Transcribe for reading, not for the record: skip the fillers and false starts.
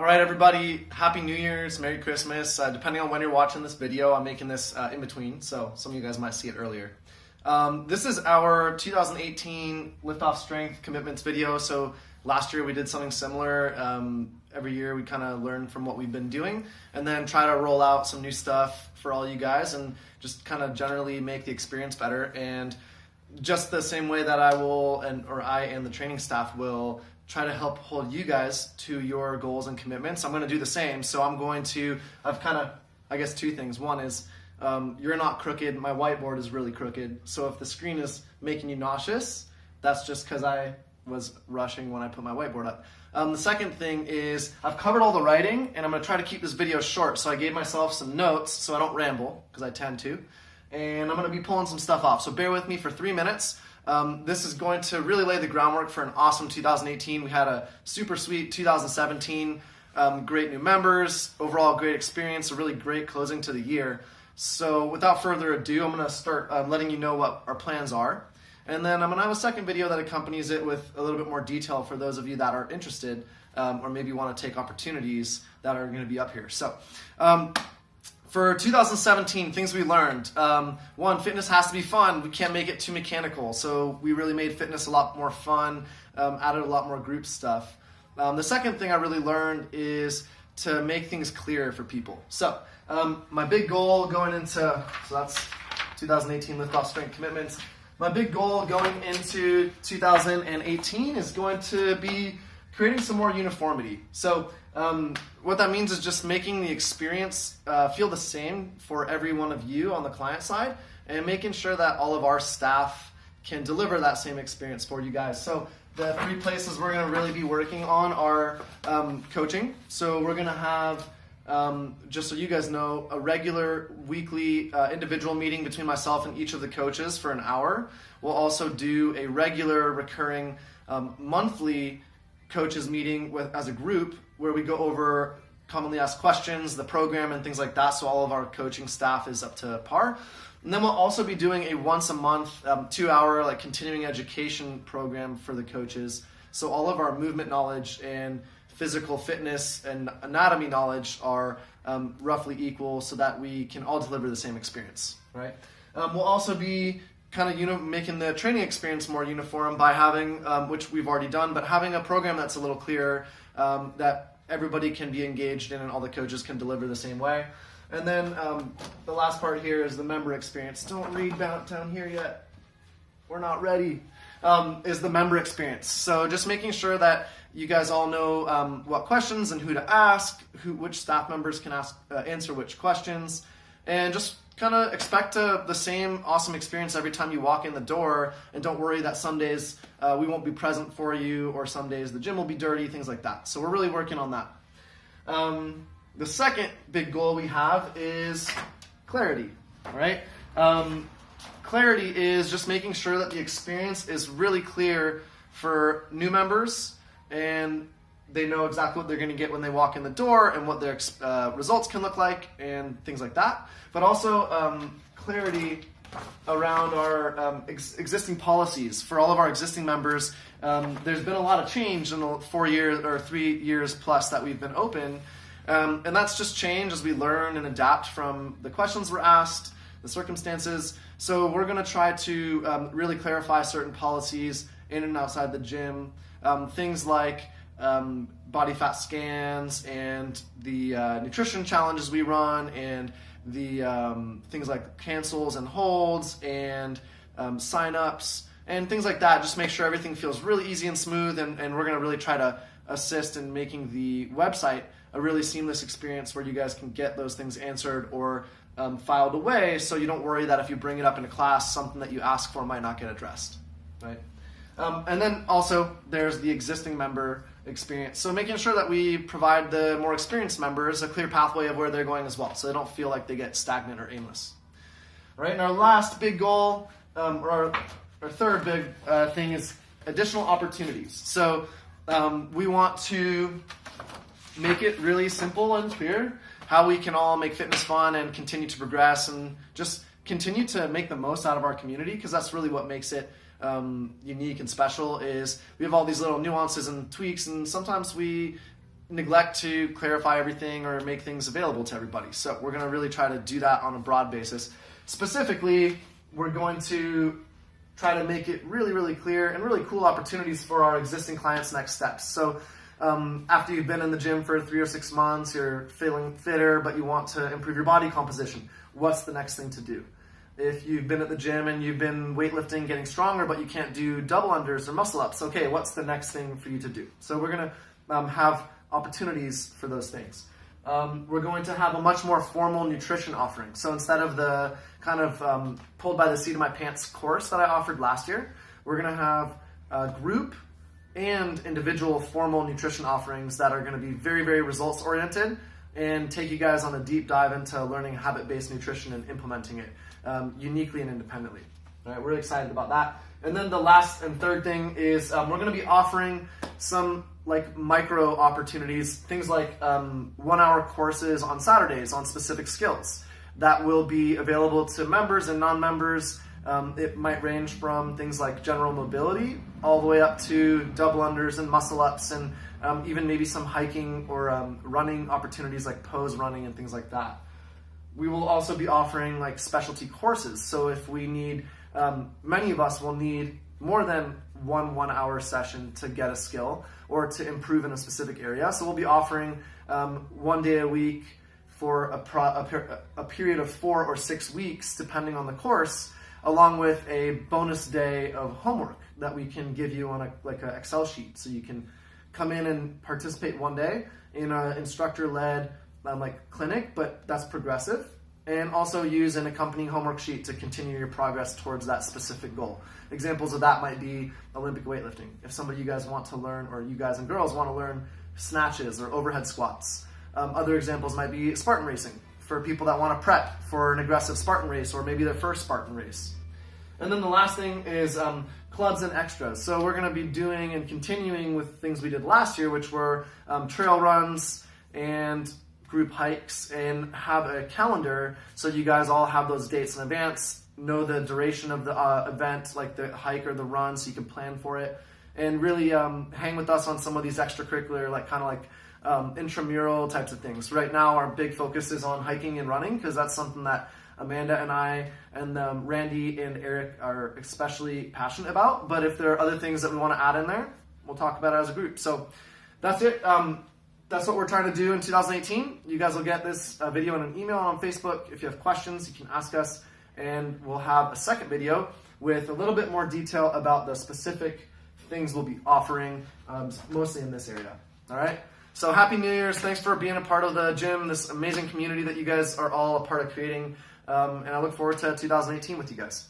All right, everybody, Happy New Year's, Merry Christmas. Depending on when you're watching this video, I'm making this in between, so some of you guys might see it earlier. This is our 2018 Liftoff Strength Commitments video. So last year we did something similar. Every year we kind of learn from what we've been doing and then try to roll out some new stuff for all you guys and just kind of generally make the experience better. And just the same way that I and the training staff will try to help hold you guys to your goals and commitments, I'm going to do the same. So I've kind of, I guess, two things. One is you're not crooked. My whiteboard is really crooked. So if the screen is making you nauseous, that's just because I was rushing when I put my whiteboard up. The second thing is I've covered all the writing, and I'm going to try to keep this video short. So I gave myself some notes so I don't ramble, because I tend to. And I'm going to be pulling some stuff off. So bear with me for 3 minutes. This is going to really lay the groundwork for an awesome 2018. We had a super sweet 2017, great new members, overall great experience, a really great closing to the year. So without further ado, I'm going to start letting you know what our plans are. And then I'm going to have a second video that accompanies it with a little bit more detail for those of you that are interested or maybe want to take opportunities that are going to be up here. So for 2017, things we learned. One, fitness has to be fun. We can't make it too mechanical. So we really made fitness a lot more fun, added a lot more group stuff. The second thing I really learned is to make things clear for people. So my big goal going into, so that's 2018 Liftoff Strength Commitments. My big goal going into 2018 is going to be creating some more uniformity. So what that means is just making the experience feel the same for every one of you on the client side and making sure that all of our staff can deliver that same experience for you guys. So the 3 places we're going to really be working on are coaching. So we're going to have, just so you guys know, a regular weekly individual meeting between myself and each of the coaches for an hour. We'll also do a regular recurring monthly coaches meeting as a group where we go over commonly asked questions, the program, and things like that, so all of our coaching staff is up to par. And then we'll also be doing a once a month 2-hour continuing education program for the coaches. So all of our movement knowledge and physical fitness and anatomy knowledge are roughly equal so that we can all deliver the same experience, right? We'll also be kind of making the training experience more uniform by having, which we've already done, but having a program that's a little clearer that everybody can be engaged in and all the coaches can deliver the same way. And then the last part here is the member experience. Don't read down here yet. We're not ready. Is the member experience. So just making sure that you guys all know what questions and who to ask, which staff members can answer which questions, and just kind of expect the same awesome experience every time you walk in the door, and don't worry that some days we won't be present for you, or some days the gym will be dirty, things like that. So we're really working on that. The second big goal we have is clarity, all right? Clarity is just making sure that the experience is really clear for new members and they know exactly what they're going to get when they walk in the door and what their results can look like and things like that. But also clarity around our existing policies. For all of our existing members, there's been a lot of change in the 4 years or 3 years plus that we've been open. And that's just change as we learn and adapt from the questions we're asked, the circumstances. So we're going to try to really clarify certain policies in and outside the gym. Things like body fat scans and the nutrition challenges we run, and the things like cancels and holds and sign-ups and things like that. Just make sure everything feels really easy and smooth, and we're going to really try to assist in making the website a really seamless experience where you guys can get those things answered or filed away, so you don't worry that if you bring it up in a class, something that you ask for might not get addressed, right? And then also there's the existing member experience. So making sure that we provide the more experienced members a clear pathway of where they're going as well, so they don't feel like they get stagnant or aimless. All right, and our last big goal, or our third big thing is additional opportunities. So we want to make it really simple and clear how we can all make fitness fun and continue to progress and just continue to make the most out of our community, because that's really what makes it unique and special. Is we have all these little nuances and tweaks, and sometimes we neglect to clarify everything or make things available to everybody. So we're going to really try to do that on a broad basis. Specifically, we're going to try to make it really, really clear and really cool opportunities for our existing clients' next steps. So after you've been in the gym for 3 or 6 months, you're feeling fitter, but you want to improve your body composition, what's the next thing to do? If you've been at the gym and you've been weightlifting, getting stronger, but you can't do double unders or muscle ups, okay, what's the next thing for you to do? So we're going to have opportunities for those things. We're going to have a much more formal nutrition offering. So instead of the kind of pulled by the seat of my pants course that I offered last year, we're going to have a group and individual formal nutrition offerings that are going to be very, very results oriented and take you guys on a deep dive into learning habit-based nutrition and implementing it uniquely and independently. All right, we're really excited about that. And then the last and third thing is we're going to be offering some like micro opportunities, things like 1-hour courses on Saturdays on specific skills that will be available to members and non-members. It might range from things like general mobility all the way up to double unders and muscle ups and even maybe some hiking or running opportunities like pose running and things like that. We will also be offering like specialty courses. So if we need, many of us will need more than one 1-hour session to get a skill or to improve in a specific area. So we'll be offering 1 day a week for a period of 4 or 6 weeks, depending on the course, along with a bonus day of homework that we can give you on an Excel sheet. So you can come in and participate 1 day in an instructor-led clinic, but that's progressive, and also use an accompanying homework sheet to continue your progress towards that specific goal. Examples of that might be Olympic weightlifting. If some of you guys want to learn, or you guys and girls want to learn snatches or overhead squats. Other examples might be Spartan racing for people that want to prep for an aggressive Spartan race or maybe their first Spartan race. And then the last thing is clubs and extras. So we're going to be doing and continuing with things we did last year, which were trail runs and group hikes, and have a calendar so you guys all have those dates in advance, know the duration of the event, like the hike or the run, so you can plan for it, and really hang with us on some of these extracurricular, intramural types of things. Right now, our big focus is on hiking and running, because that's something that Amanda and I and Randy and Eric are especially passionate about. But if there are other things that we want to add in there, we'll talk about it as a group. So that's it. That's what we're trying to do in 2018. You guys will get this video in an email on Facebook. If you have questions, you can ask us, and we'll have a second video with a little bit more detail about the specific things we'll be offering, mostly in this area. All right? So Happy New Year's. Thanks for being a part of the gym, this amazing community that you guys are all a part of creating. And I look forward to 2018 with you guys.